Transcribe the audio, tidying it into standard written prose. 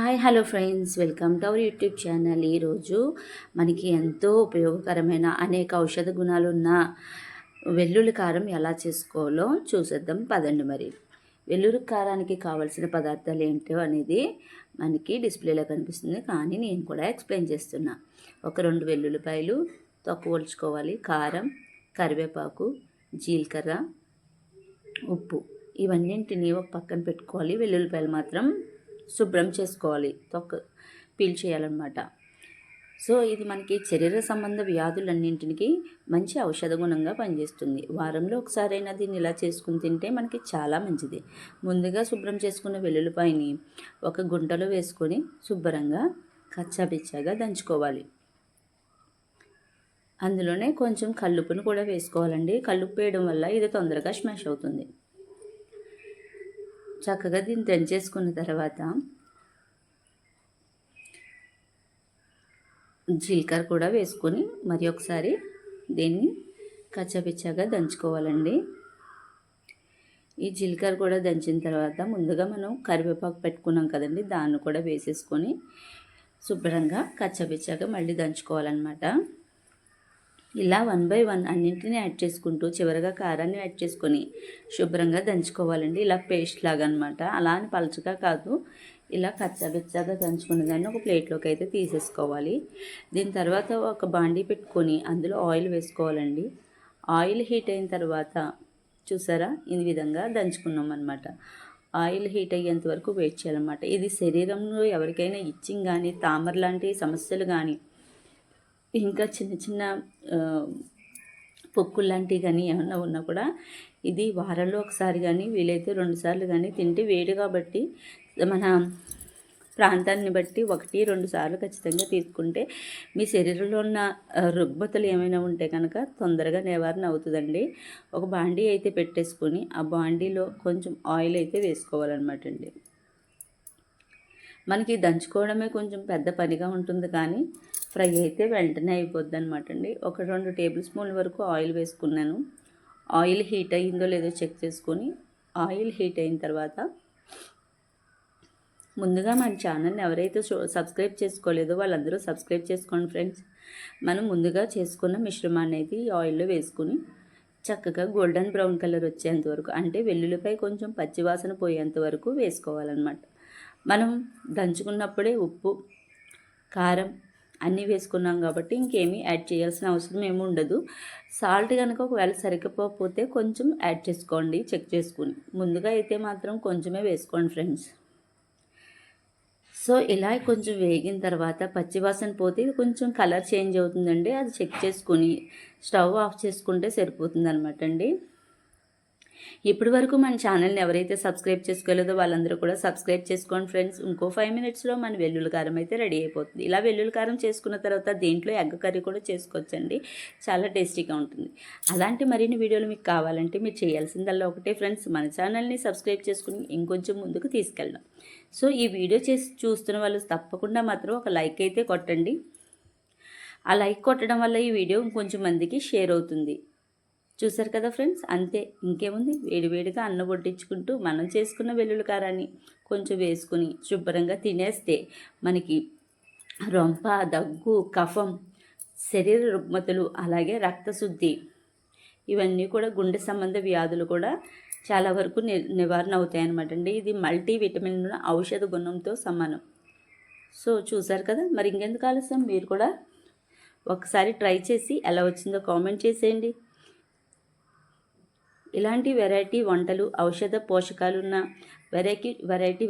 Hello friends, welcome to our YouTube channel. ఈరోజు మనకి ఎంతో ఉపయోగకరమైన అనేక ఔషధ గుణాలున్న వెల్లుల్లి కారం ఎలా చేసుకోవాలో చూసేద్దాం పదండి. మరి వెల్లుల్లి కారానికి కావాల్సిన పదార్థాలు ఏంటో అనేది మనకి డిస్ప్లేలో కనిపిస్తుంది, కానీ నేను కూడా ఎక్స్ప్లెయిన్ చేస్తున్నా. ఒక 2 వెల్లుల్లిపాయలు తొక్కవలుచుకోవాలి, కారం, కరివేపాకు, జీలకర్ర, ఉప్పు ఇవన్నింటినీ ఒక పక్కన పెట్టుకోవాలి. వెల్లుల్లిపాయలు మాత్రం శుభ్రం చేసుకోవాలి, పీల్చేయాలన్నమాట. సో ఇది మనకి శరీర సంబంధ వ్యాధులన్నింటికి మంచి ఔషధ గుణంగా పనిచేస్తుంది. వారంలో ఒకసారైనా దీన్ని ఇలా చేసుకుని తింటే మనకి చాలా మంచిది. ముందుగా శుభ్రం చేసుకున్న వెల్లుల్లిపాయని ఒక గుంటలో వేసుకొని శుభ్రంగా కచ్చాపిచ్చాగా దంచుకోవాలి. అందులోనే కొంచెం కల్లుప్పును కూడా వేసుకోవాలండి. కల్లుప్పు వేయడం వల్ల ఇది తొందరగా స్మాష్ అవుతుంది. చక్కగా దీన్ని దంచేసుకున్న తర్వాత జీలకర్ర కూడా వేసుకొని మరి ఒకసారి దీన్ని కచ్చాపిచ్చాగా దంచుకోవాలండి. ఈ జీలకర్ర కూడా దంచిన తర్వాత ముందుగా మనం కరివేపాకు పెట్టుకున్నాం కదండి, దాన్ని కూడా వేసేసుకొని శుభ్రంగా కచ్చాపిచ్చాగా మళ్ళీ దంచుకోవాలన్నమాట. ఇలా 1 by 1 అన్నింటినీ యాడ్ చేసుకుంటూ చివరిగా కారాన్ని యాడ్ చేసుకొని శుభ్రంగా దంచుకోవాలండి. ఇలా పేస్ట్ లాగా అనమాట. అలా అని పలచగా కాదు, ఇలా కచ్చాబిచ్చాగా దంచుకున్న దాన్ని ఒక ప్లేట్లోకి అయితే తీసేసుకోవాలి. దీని తర్వాత ఒక బాండీ పెట్టుకొని అందులో ఆయిల్ వేసుకోవాలండి. ఆయిల్ హీట్ అయిన తర్వాత చూసారా, ఈ విధంగా దంచుకున్నాం అనమాట. ఆయిల్ హీట్ అయ్యేంత వరకు వెయిట్ చేయాలన్నమాట. ఇది శరీరంలో ఎవరికైనా ఇచ్చింగ్ కానీ, తామర లాంటి సమస్యలు కానీ, ఇంకా చిన్న చిన్న పొక్కులు లాంటివి కానీ ఏమన్నా ఉన్నా కూడా ఇది వారంలో ఒకసారి కానీ వీలైతే 2 సార్లు కానీ తింటే వేడి కాబట్టి మన ప్రాంతాన్ని బట్టి 1-2 సార్లు ఖచ్చితంగా తీసుకుంటే మీ శరీరంలో ఉన్న రుగ్మతలు ఏమైనా ఉంటే కనుక తొందరగా నివారణ అవుతుందండి. ఒక బాండీ అయితే పెట్టేసుకొని ఆ బాండీలో కొంచెం ఆయిల్ అయితే వేసుకోవాలన్నమాట అండి. మనకి దంచుకోవడమే కొంచెం పెద్ద పనిగా ఉంటుంది, కానీ ఫ్రై అయితే వెంటనే అయిపోద్ది అనమాట అండి. ఒక 2 టేబుల్ స్పూన్ల వరకు ఆయిల్ వేసుకున్నాను. ఆయిల్ హీట్ అయ్యిందో లేదో చెక్ చేసుకొని ఆయిల్ హీట్ అయిన తర్వాత ముందుగా మన ఛానల్ని ఎవరైతే సబ్స్క్రైబ్ చేసుకోలేదో వాళ్ళందరూ సబ్స్క్రైబ్ చేసుకోండి ఫ్రెండ్స్. మనం ముందుగా చేసుకున్న మిశ్రమాన్ని అయితే ఈ ఆయిల్లో వేసుకుని చక్కగా గోల్డెన్ బ్రౌన్ కలర్ వచ్చేంత వరకు, అంటే వెల్లుల్లిపై కొంచెం పచ్చివాసన పోయేంత వరకు వేసుకోవాలన్నమాట. మనం దంచుకున్నప్పుడే ఉప్పు, కారం అన్నీ వేసుకున్నాం కాబట్టి ఇంకేమీ యాడ్ చేయాల్సిన అవసరం ఏమి ఉండదు. సాల్ట్ కనుక ఒకవేళ సరిపోతే కొంచెం యాడ్ చేసుకోండి, చెక్ చేసుకుని. ముందుగా అయితే మాత్రం కొంచెమే వేసుకోండి ఫ్రెండ్స్. సో ఇలా కొంచెం వేగిన తర్వాత పచ్చివాసన పోతే ఇది కొంచెం కలర్ చేంజ్ అవుతుందండి. అది చెక్ చేసుకుని స్టవ్ ఆఫ్ చేసుకుంటే సరిపోతుంది అనమాట అండి. ఇప్పటి వరకు మన ఛానల్ని ఎవరైతే సబ్స్క్రైబ్ చేసుకోలేదో వాళ్ళందరూ కూడా సబ్స్క్రైబ్ చేసుకోండి ఫ్రెండ్స్. ఇంకో 5 మినిట్స్లో మన వెల్లుల్లి కారం అయితే రెడీ అయిపోతుంది. ఇలా వెల్లుల్లి కారం చేసుకున్న తర్వాత దీంట్లో ఎగ్ కర్రీ కూడా చేసుకోవచ్చండి, చాలా టేస్టీగా ఉంటుంది. అలాంటి మరిన్ని వీడియోలు మీకు కావాలంటే మీరు చేయాల్సిందల్లా ఒకటే ఫ్రెండ్స్, మన ఛానల్ని సబ్స్క్రైబ్ చేసుకుని ఇంకొంచెం ముందుకు తీసుకెళ్ళడం. సో ఈ వీడియో చూస్తున్న వాళ్ళు తప్పకుండా మాత్రం ఒక లైక్ అయితే కొట్టండి. ఆ లైక్ కొట్టడం వల్ల ఈ వీడియో ఇంకొంచెం మందికి షేర్ అవుతుంది. చూసారు కదా ఫ్రెండ్స్, అంతే, ఇంకేముంది. వేడివేడిగా అన్నం వడ్డించుకుంటూ మనం చేసుకున్న వెల్లుల్లి కారాన్ని కొంచెం వేసుకుని శుభ్రంగా తినేస్తే మనకి రొంప, దగ్గు, కఫం, శరీర రుగ్మతలు, అలాగే రక్తశుద్ధి, ఇవన్నీ కూడా గుండె సంబంధ వ్యాధులు కూడా చాలా వరకు నివారణ అవుతాయన్నమాట అండి. ఇది మల్టీ విటమిన్ ఔషధ గుణంతో సమానం. సో చూసారు కదా, మరి ఇంకెందుకు ఆలస్యం, మీరు కూడా ఒకసారి ట్రై చేసి ఎలా వచ్చిందో కామెంట్ చేసేయండి. ఇలాంటి వెరైటీ వంటలు, ఔషధ పోషకాలున్న వెరైటీ